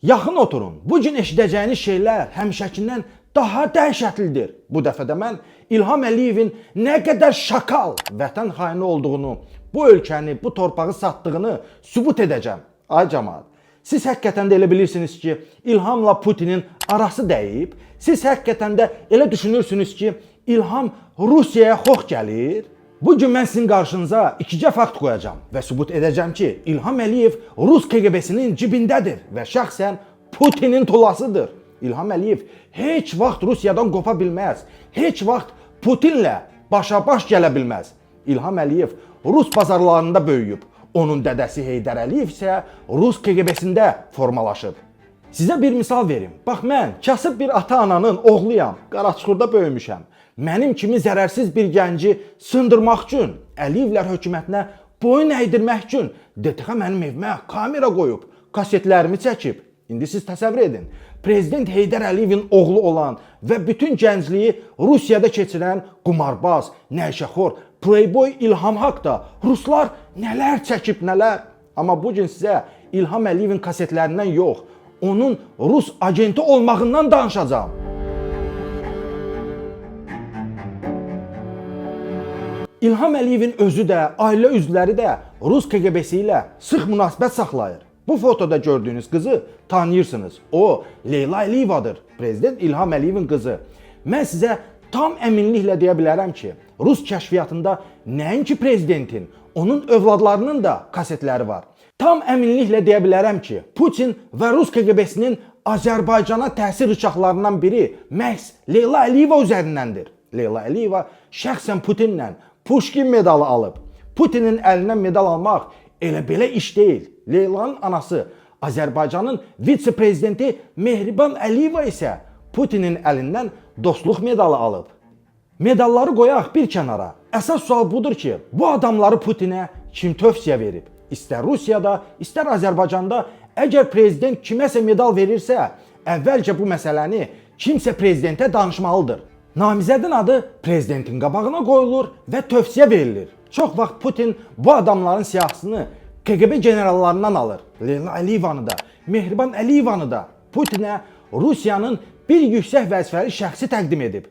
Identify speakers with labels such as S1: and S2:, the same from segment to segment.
S1: Yaxın oturun. Bu gün eşidəcəyiniz şeylər həmişəkindən daha dəhşətlidir. Bu dəfə də mən İlham Əliyevin nə qədər şakal, vətən xaini olduğunu, bu ölkəni, bu torpağı satdığını sübut edəcəm. Ay cəmaət, siz həqiqətən də elə bilirsiniz ki, İlhamla Putinin arası dəyib. Siz həqiqətən də elə düşünürsünüz ki, İlham Rusiyaya xoş gəlir. Bugün mən sizin qarşınıza ikicə fakt qoyacağım və sübut edəcəm ki, İlham Əliyev Rus KGB-sinin cibindədir və şəxsən Putinin tulasıdır. İlham Əliyev heç vaxt Rusiyadan qopa bilməz, heç vaxt Putinlə başa-baş gələ bilməz. İlham Əliyev Rus bazarlarında böyüyüb, onun dədəsi Heydər Əliyev isə Rus KGB-sində formalaşıb. Sizə bir misal verim. Bax mən kasıb bir ata-ananın oğluyam, Qaraçuxurda böyümüşəm. Mənim kimi zərərsiz bir gənci sındırmaq üçün, Əliyevlər hökumətinə boyun əydirmək üçün DTX mənim evimə kamera qoyub, kasetlərimi çəkib. İndi siz təsəvvür edin, Prezident Heydər Əliyevin oğlu olan və bütün gəncliyi Rusiyada keçirən qumarbaz, nəşəxor, playboy İlham haqda ruslar nələr çəkib nələr. Amma bugün sizə İlham Əliyevin kasetlərindən yox, onun Rus agenti olmağından danışacağım. İlham Əliyevin özü də, ailə üzvləri də Rus KGB-si ilə sıx münasibət saxlayır. Bu fotoda gördüyünüz qızı tanıyırsınız. O, Leyla Əliyevadır, Prezident İlham Əliyevin qızı. Mən sizə tam əminliklə deyə bilərəm ki, Rus kəşfiyyatında nəinki prezidentin, onun övladlarının da kasetləri var. Tam əminliklə deyə bilərəm ki, Putin və Rus KGB-sinin Azərbaycana təsir rıçaqlarından biri məhz Leyla Əliyeva üzərindəndir. Leyla Əliyeva şəxsən Putinlə Pushkin medalı alıb. Putinin əlindən medal almaq elə belə iş deyil. Leylanın anası Azərbaycanın vitse-prezidenti Mehriban Əliyeva isə Putinin əlindən dostluq medalı alıb. Medalları qoyaq bir kənara. Əsas sual budur ki, bu adamları Putinə kim tövsiyə verib? İstər Rusiyada, istər Azərbaycanda əgər prezident kiməsə medal verirsə, əvvəlcə bu məsələni kimsə prezidentə danışmalıdır. Namizədin adı prezidentin qabağına qoyulur və tövsiyə verilir. Çox vaxt Putin bu adamların siyahısını KGB generallarından alır. Leyla Əliyevanı da, Mehriban Əliyevanı da Putinə Rusiyanın bir yüksək vəzifəli şəxsi təqdim edib.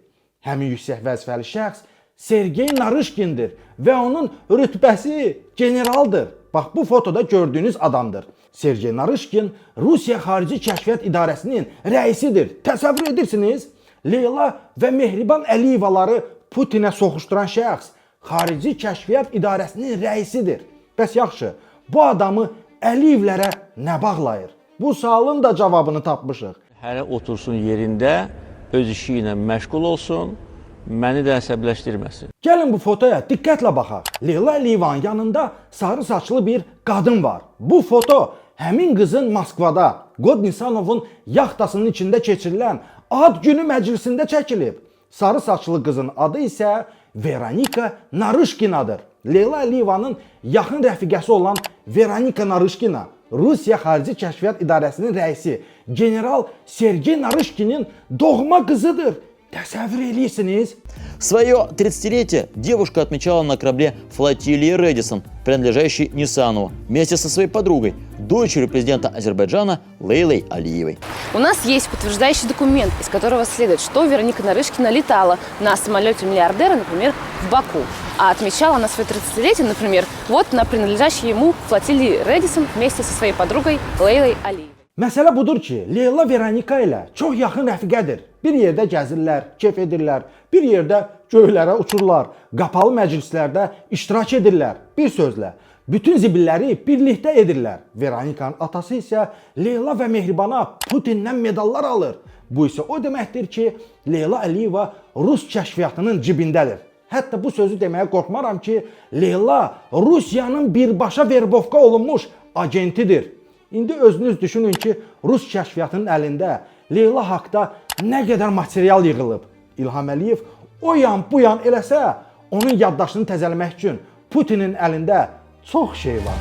S1: Həmin yüksək vəzifəli şəxs Sergey Narışkindir və onun rütbəsi generaldır. Bax bu fotoda gördüyünüz adamdır. Sergey Narışkin Rusiya Xarici Kəşfiyyat İdarəsinin rəisidir. Təsəvvür edirsiniz? Leyla və Mehriban Əliyevaları Putinə soxuşduran şəxs Xarici Kəşfiyyat İdarəsinin rəisidir. Bəs yaxşı, bu adamı Əliyevlərə nə bağlayır? Bu sualın da cavabını tapmışıq.
S2: Hələ otursun yerində, öz işi ilə məşğul olsun, məni də əsəbləşdirməsin.
S1: Gəlin bu fotoya diqqətlə baxaq. Leyla Əliyevanın yanında sarı saçlı bir qadın var. Bu foto həmin qızın Moskvada Qod Nisanovun yaxtasının içində keçirilən ad günü məclisində çəkilib. Sarı saçlı qızın adı isə Veronika Narışkinadır. Leyla Əliyevanın yaxın rəfiqəsi olan Veronika Narışkina Rusiya Xarici Kəşfiyyat İdarəsinin rəisi general Sergey Narışkinin doğma qızıdır. Təsəvvür edirsiniz?
S3: Свое 30-летие девушка отмечала на корабле флотилии Редисон, принадлежащей Нисанову, вместе со своей подругой, дочерью президента Азербайджана Лейлой Алиевой.
S4: У нас есть подтверждающий документ, из которого следует, что Вероника Нарышкина летала на самолете миллиардера, например, в Баку. А отмечала она свое 30-летие, например, вот на принадлежащей ему флотилии Редисон вместе со своей подругой Лейлой Алиевой.
S1: Məsələ budur ki, Leyla Veronika ilə çox yaxın rəfiqədir. Bir yerdə gəzirlər, keyf edirlər, bir yerdə göylərə uçurlar, qapalı məclislərdə iştirak edirlər. Bir sözlə, bütün zibilləri birlikdə edirlər. Veronikanın atası isə Leyla və Mehribana Putindən medallar alır. Bu isə o deməkdir ki, Leyla Əliyeva Rus kəşfiyyatının cibindədir. Hətta bu sözü deməyə qorxmaram ki, Leyla Rusiyanın birbaşa verbovka olunmuş agentidir. İndi özünüz düşünün ki, Rus kəşfiyyatının əlində Leyla haqda nə qədər material yığılıb. İlham Əliyev o yan bu yan eləsə, onun yaddaşını təzələmək üçün Putinin əlində çox şey var.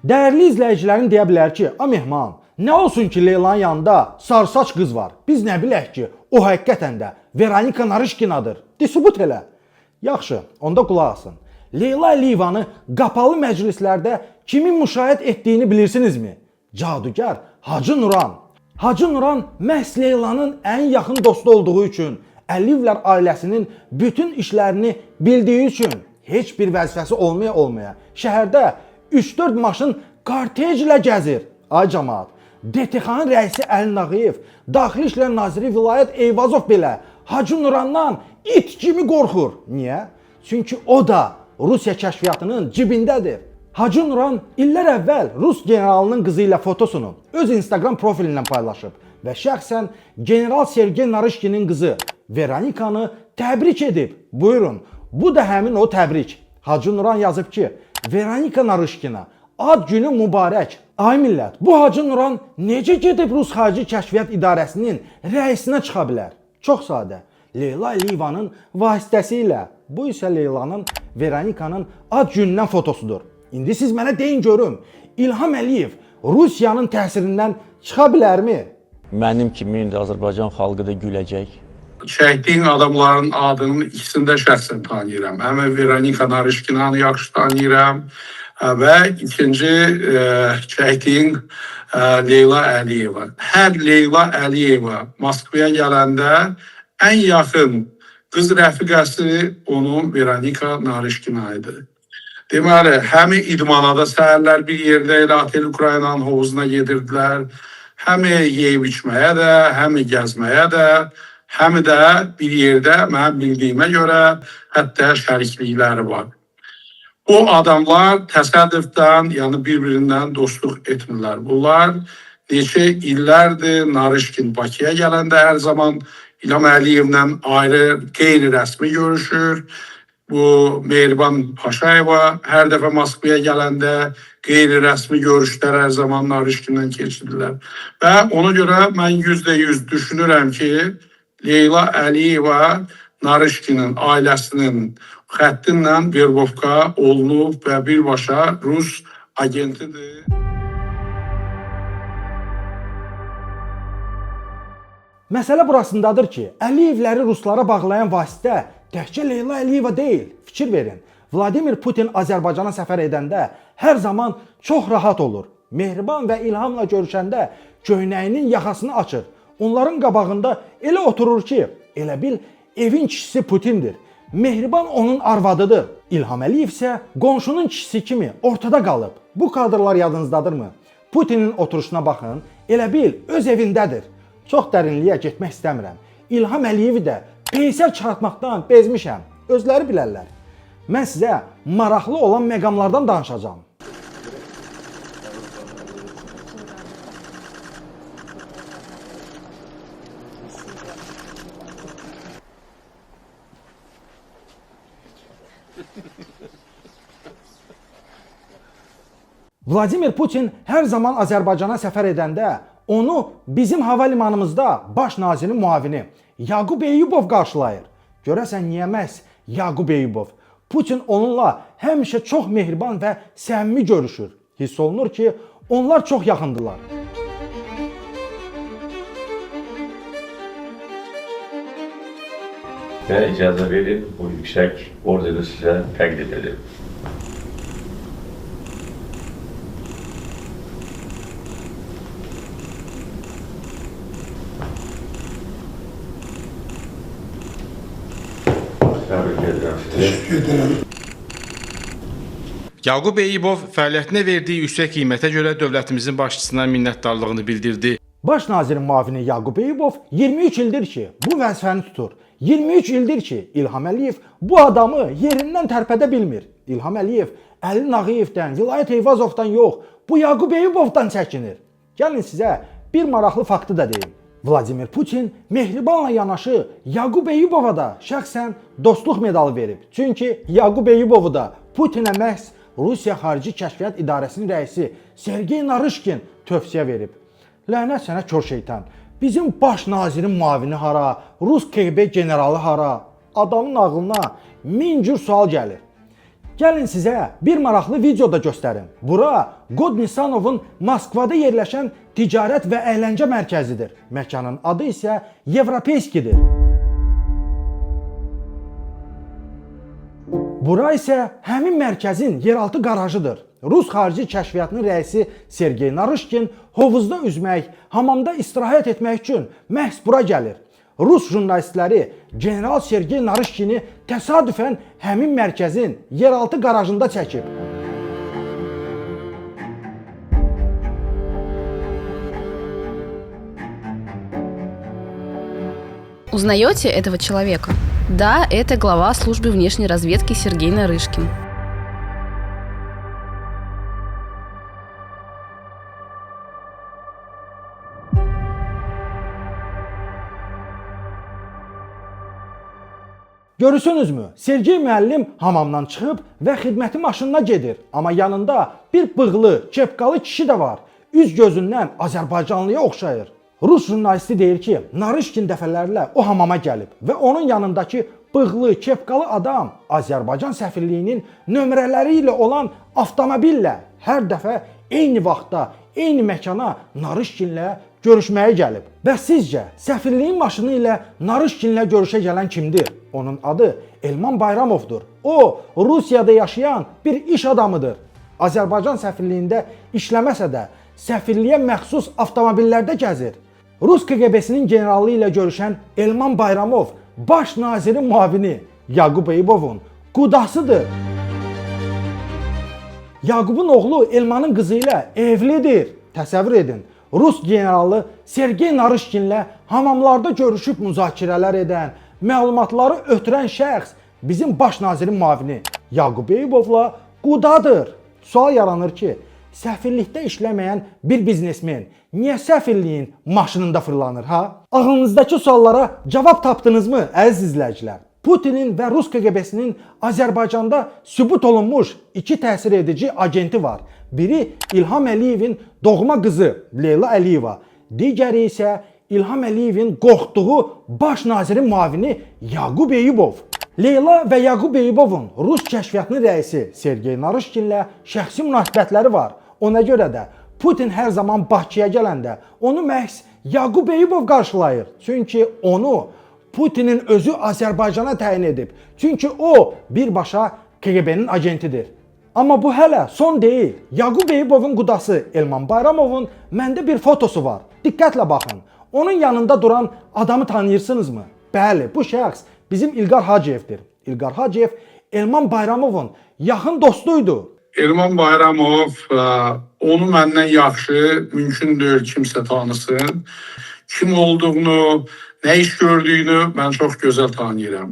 S1: Dəyərli izləyicilərin deyə bilər ki, a mehman, nə olsun ki Leylanın yanında sarısaç qız var. Biz nə bilək ki, o həqiqətən də Veronika Narışkinadır. Sübut elə. Yaxşı, onda qulaq asın. Leyla Əliyevanı qapalı məclislərdə kimin müşahidə etdiyini bilirsinizmi? Cadugar Hacı Nuran. Hacı Nuran məhz Leylanın ən yaxın dostu olduğu üçün, Əliyevlər ailəsinin bütün işlərini bildiyi üçün heç bir vəzifəsi olmaya şəhərdə 3-4 maşın kortejlə gəzir. Ay cəmaət, DTX-in rəisi Əli Nağıyev, Daxili İşlər Naziri Vilayət Eyvazov belə Hacı Nurandan it kimi qorxur. Niyə? Çünki o da Rusiya kəşfiyyatının cibindədir. Hacı Nuran illər əvvəl Rus generalının qızı ilə fotosunu öz Instagram profilindən paylaşıb və şəxsən General Sergey Narışkinin qızı Veronikanı təbrik edib. Buyurun, bu da həmin o təbrik. Hacı Nuran yazıb ki, Veronika Narışkina, ad günü mübarək. Ay millət, bu Hacı Nuran necə gedib Rus Xarici Kəşfiyyat İdarəsinin rəisinə çıxa bilər? Çox sadə. Leyla Əliyevanın vasitəsilə. Bu isə Leylanın Veronikanın ad günündən fotosudur. İndi siz mənə deyin görüm, İlham Əliyev Rusiyanın təsirindən çıxa bilərmi?
S2: Mənim kimi indi Azərbaycan xalqı da güləcək.
S5: Şəhidliyin adamların adının ikisini də şəxsən tanıyıram. Həm Veronika Narışkinanı yaxşı tanıyıram və ikinci şəhidliyin Leyla Əliyeva. Hər Leyla Əliyeva Moskvaya gələndə ən yaxın qız rəfiqəsi onun Veronika Narışkina idi. Deməli, həmi idmanada səhərlər bir yerdə elə Otel Ukraynanın hovuzuna gedirdilər. Həmi yeyib içməyə də, həmi gəzməyə də, həmi də bir yerdə mənim bildiyimə görə hətta şəriklikləri var. Bu adamlar təsadüfdən, yəni bir-birindən dostluq etmirlər. Bunlar neçə illərdir Narışkin Bakıya gələndə hər zaman İlham Əliyevlə ayrı qeyri-rəsmi görüşür. Bu Mehriban Paşayeva hər dəfə Moskvaya gələndə qeyri-rəsmi görüşlər hər zaman Narışkinlə keçirdilər. Və ona görə mən %100 düşünürəm ki, Leyla Əliyeva Narışkinin ailəsinin xəttindən verbovka olunub və birbaşa Rus agentidir.
S1: Məsələ burasındadır ki, Əliyevləri Ruslara bağlayan vasitə təkcə Leyla Əliyeva deyil. Fikir verin, Vladimir Putin Azərbaycana səfər edəndə hər zaman çox rahat olur. Mehriban və İlhamla görüşəndə köynəyinin yaxasını açır. Onların qabağında elə oturur ki, elə bil evin kişisi Putindir. Mehriban onun arvadıdır. İlham Əliyev isə qonşunun kişisi kimi ortada qalıb. Bu kadrlar yadınızdadırmı? Putinin oturuşuna baxın, elə bil öz evindədir. Çox dərinliyə getmək istəmirəm. İlham Əliyevi də peysər çıxartmaqdan bezmişəm. Özləri bilərlər. Mən sizə maraqlı olan məqamlardan danışacağam. Vladimir Putin hər zaman Azərbaycana səfər edəndə onu bizim hava limanımızda baş nazirin müavini Yaqub Eyyubov qarşılayır. Görəsən niyə məhz Yaqub Eyyubov? Putin onunla həmişə çox mehriban və səmimi görüşür. Hiss olunur ki, onlar çox yaxındılar.
S6: Və icazə verin, bu yüksək ordeni sizə təqdim edim.
S7: Yaqub Eyyubov fəaliyyətinə verdiyi yüksək qiymətə görə dövlətimizin başçısına minnətdarlığını bildirdi.
S1: Baş nazirin müavini Yaqub Eyyubov 23 ildir ki, bu vəzifəni tutur. 23 ildir ki, İlham Əliyev bu adamı yerindən tərpədə bilmir. İlham Əliyev Əli Nağıyevdən, Vilayət Eyvazovdan yox, bu Yaqub Eyyubovdan çəkinir. Gəlin sizə bir maraqlı faktı da deyim. Vladimir Putin mehribanla yanaşı Yaqub Eyyubova da şəxsən dostluq medalı verib. Çünki Yaqub Eyyubovu da Putinə məhz Rusiya Xarici Kəşfiyyat İdarəsinin rəisi Sergey Narışkin tövsiyə verib. Lənət sənə kör şeytan. Bizim baş nazirin müavini hara, Rus KGB generalı hara? Adamın ağlına min cür sual gəlir. Gəlin sizə bir maraqlı video da göstərim. Bura God Nisanovun Moskvada yerləşən ticarət və əyləncə mərkəzidir. Məkanın adı isə Yevropeyskidir. Bura isə həmin mərkəzin yeraltı qarajıdır. Rus xarici kəşfiyyatının rəisi Sergey Narışkin hovuzda üzmək, hamamda istirahət etmək üçün məhz bura gəlir. Rus jurnalistləri general Sergey Narışkini təsadüfən həmin mərkəzin yeraltı qarajında çəkib.
S4: Узнаете этого человека? Да, это глава службы внешней разведки Сергей Нарышкин.
S1: Görürsünüzmü? Sergey müəllim hamamdan çıxıb və xidməti maşınına gedir. Amma yanında bir bığlı, kepkalı kişi də var. Üz gözündən Azərbaycanlıya oxşayır. Rus jurnalisti deyir ki, Narışkin dəfələrlə o hamama gəlib və onun yanındakı bığlı, kepkalı adam Azərbaycan səfirliyinin nömrələri ilə olan avtomobillə hər dəfə eyni vaxtda, eyni məkana Narışkinlə görüşməyə gəlib. Və sizcə, səfirliyin maşını ilə Narışkinlə görüşə gələn kimdir? Onun adı Elman Bayramovdur. O, Rusiyada yaşayan bir iş adamıdır. Azərbaycan səfirliyində işləməsə də, səfirliyə məxsus avtomobillərdə gəzir. Rus KGB-sinin generalı ilə görüşən Elman Bayramov baş nazirin müavini Yaqub Eyübovun qudasıdır. Yaqubun oğlu Elmanın qızı ilə evlidir. Təsəvvür edin. Rus generalı Sergey Narışkinlə hamamlarda görüşüb müzakirələr edən, məlumatları ötürən şəxs bizim baş nazirin müavini Yaqub Eyübovla qudadır. Sual yaranır ki, səfirlikdə işləməyən bir biznesmen niyə səfirliyin maşınında fırlanır, ha? Ağlınızdakı suallara cavab tapdınızmı, əziz izləyicilər? Putinin və Rus KGB-sinin Azərbaycanda sübut olunmuş iki təsir edici agenti var. Biri İlham Əliyevin doğma qızı Leyla Əliyeva, digəri isə İlham Əliyevin qorxduğu baş nazirin müavini Yaqub Eyübov. Leyla və Yaqub Eyübovun Rus kəşfiyyatının rəisi Sergey Narışkinlə şəxsi münasibətləri var. Ona görə də Putin hər zaman Bakıya gələndə onu məhz Yaqub Eyübov qarşılayır. Çünki onu Putinin özü Azərbaycana təyin edib. Çünki o birbaşa KGB-nin agentidir. Amma bu hələ son deyil. Yaqub Eyübovun qudası Elman Bayramovun məndə bir fotosu var. Diqqətlə baxın. Onun yanında duran adamı tanıyırsınızmı? Bəli, bu şəxs bizim İlqar Hacıyevdir. İlqar Hacıyev Elman Bayramovun yaxın dostuydu.
S5: Elman Bayramov onu məndən yaxşı mümkün deyil kimsə tanısın. Kim olduğunu, nə iş gördüyünü mən çox gözəl tanıyıram.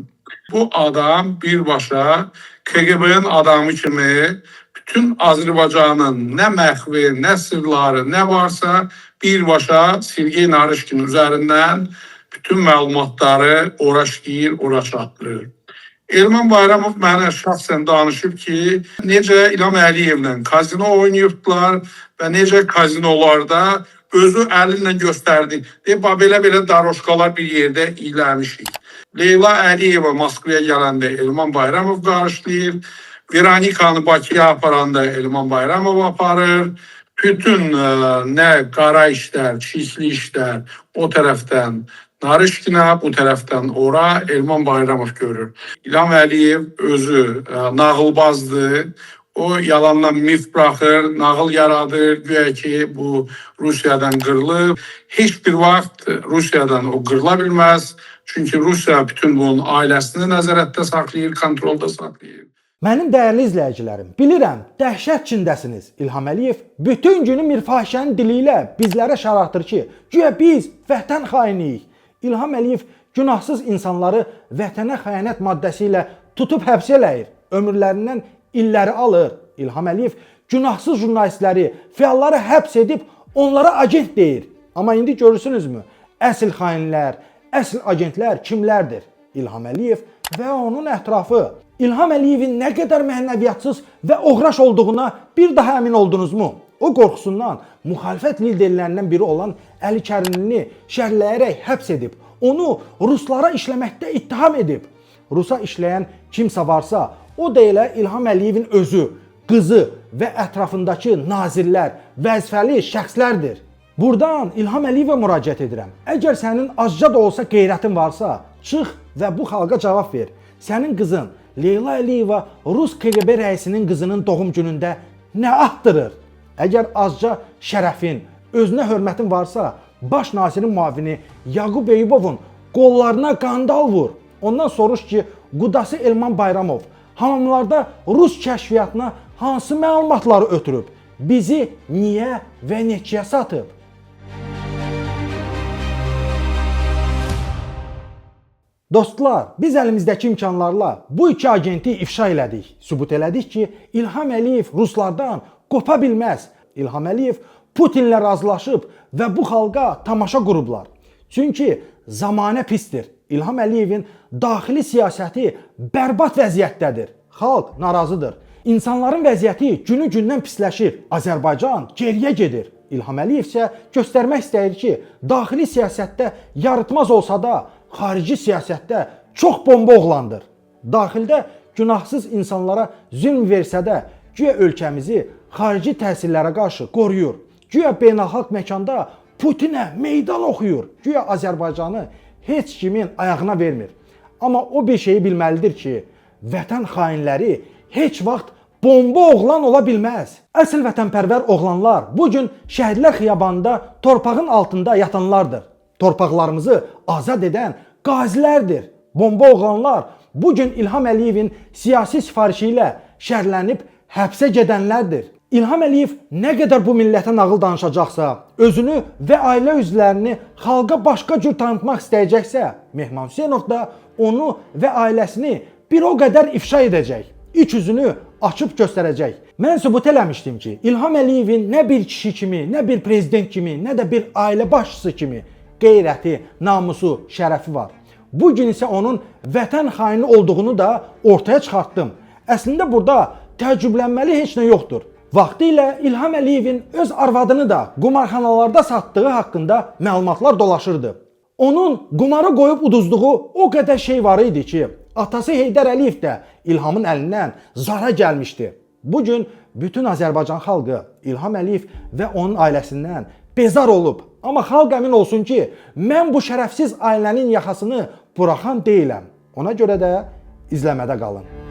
S5: Bu adam birbaşa KGB-nin adamı kimi bütün Azərbaycanın nə məxfi, nə sırları, nə varsa birbaşa Sergey Narışkin üzərindən bütün məlumatları ora şişir, ora çatdırır. Elman Bayramov mənə şəxsən danışıb ki, necə İlham Əliyevlə kazino oynayıbdılar və necə kazinolarda özü əlinlə göstərdi. Belə daroşkalar bir yerdə iləmişik. Leyla Əliyeva Moskvaya gələndə Elman Bayramov qarşılayır. Veronikanı Bakıya aparanda Elman Bayramov aparır. Bütün nə qara işlər, çirkli işlər o tərəfdən Narışkinə, bu tərəfdən ora Elman Bayramov görür. İlham Əliyev özü nağılbazdır. O yalandan mif bırakır, nağıl yaradır, güya ki bu Rusiyadan qırılıb. Heç bir vaxt Rusiyadan o qırıla bilməz. Çünki Rusiya bütün bunun ailəsini nəzarətdə saxlayır, kontrolda saxlayır.
S1: Mənim dəyərli izləyicilərim, bilirəm, dəhşət içindəsiniz. İlham Əliyev bütün günü mirfahişənin dili ilə bizlərə şaratır ki, güya biz vətən xainiyik. İlham Əliyev günahsız insanları vətənə xəyanət maddəsi ilə tutub həbs eləyir. Ömürlərindən illəri alır. İlham Əliyev günahsız jurnalistləri, fəalları həbs edib onlara agent deyir. Amma indi görürsünüzmü? Əsl xainlər, əsl agentlər kimlərdir? İlham Əliyev və onun ətrafı. İlham Əliyevin nə qədər mənəviyyatsız və oğraş olduğuna bir daha əmin oldunuzmu? O qorxusundan müxalifət liderlərindən biri olan Əli Kərimlini şərhləyərək həbs edib, onu ruslara işləməkdə ittiham edib. Rusa işləyən kimsə varsa, o da elə İlham Əliyevin özü, qızı və ətrafındakı nazirlər, vəzifəli şəxslərdir. Buradan İlham Əliyevə müraciət edirəm. Əgər sənin azca da olsa qeyrətin varsa, çıx və bu xalqa cavab ver. Sənin qızın Leyla Əliyeva Rus KGB rəisinin qızının doğum günündə nə atdırır? Əgər azca şərəfin, özünə hörmətin varsa, baş nazirin müavini Yaqub Eyübovun qollarına qandal vur. Ondan soruş ki, qudası Elman Bayramov hamamlarda Rus kəşfiyyatına hansı məlumatları ötürüb? Bizi niyə və neçəyə satıb? Dostlar, biz əlimizdəki imkanlarla bu iki agenti ifşa elədik. Sübut elədik ki, İlham Əliyev Ruslardan qopa bilməz. İlham Əliyev Putinlə razılaşıb və bu xalqa tamaşa qurublar. Çünki zamanə pisdir. İlham Əliyevin daxili siyasəti bərbad vəziyyətdədir. Xalq narazıdır. İnsanların vəziyyəti günü-gündən pisləşir. Azərbaycan geriyə gedir. İlham Əliyev isə göstərmək istəyir ki, daxili siyasətdə yarıtmaz olsa da, xarici siyasətdə çox bomba oğlandır. Daxildə günahsız insanlara zülm versə də, güya ölkəmizi xarici təsirlərə qarşı qoruyur. Güya beynəlxalq məkanda Putinə meydan oxuyur. Güya Azərbaycanı heç kimin ayağına vermir. Amma o bir şeyi bilməlidir ki, vətən xainləri heç vaxt bomba oğlan ola bilməz. Əsl vətənpərvər oğlanlar bugün şəhidlər xiyabanında torpağın altında yatanlardır. Torpaqlarımızı azad edən qazilərdir. Bomba oğlanlar bugün İlham Əliyevin siyasi sifarişi ilə şərlənib həbsə gedənlərdir. İlham Əliyev nə qədər bu millətə nağıl danışacaqsa, özünü və ailə üzvlərini xalqa başqa cür tanıtmaq istəyəcəksə, Mehman Hüseynov da onu və ailəsini bir o qədər ifşa edəcək. İç üzünü açıb göstərəcək. Mən sübut eləmişdim ki, İlham Əliyevin nə bir kişi kimi, nə bir prezident kimi, nə də bir ailə başçısı kimi qeyrəti, namusu, şərəfi var. Bugün isə onun vətən xaini olduğunu da ortaya çıxartdım. Əslində burada təəccüblənməli heç nə yoxdur. Vaxtilə İlham Əliyevin öz arvadını da qumarxanalarda satdığı haqqında məlumatlar dolaşırdı. Onun qumarı qoyub uduzduğu o qədər şey var idi ki, atası Heydər Əliyev də İlhamın əlindən zara gəlmişdi. Bugün bütün Azərbaycan xalqı İlham Əliyev və onun ailəsindən bezar olub. Amma xalq əmin olsun ki, mən bu şərəfsiz ailənin yaxasını buraxan deyiləm. Ona görə də izləmədə qalın.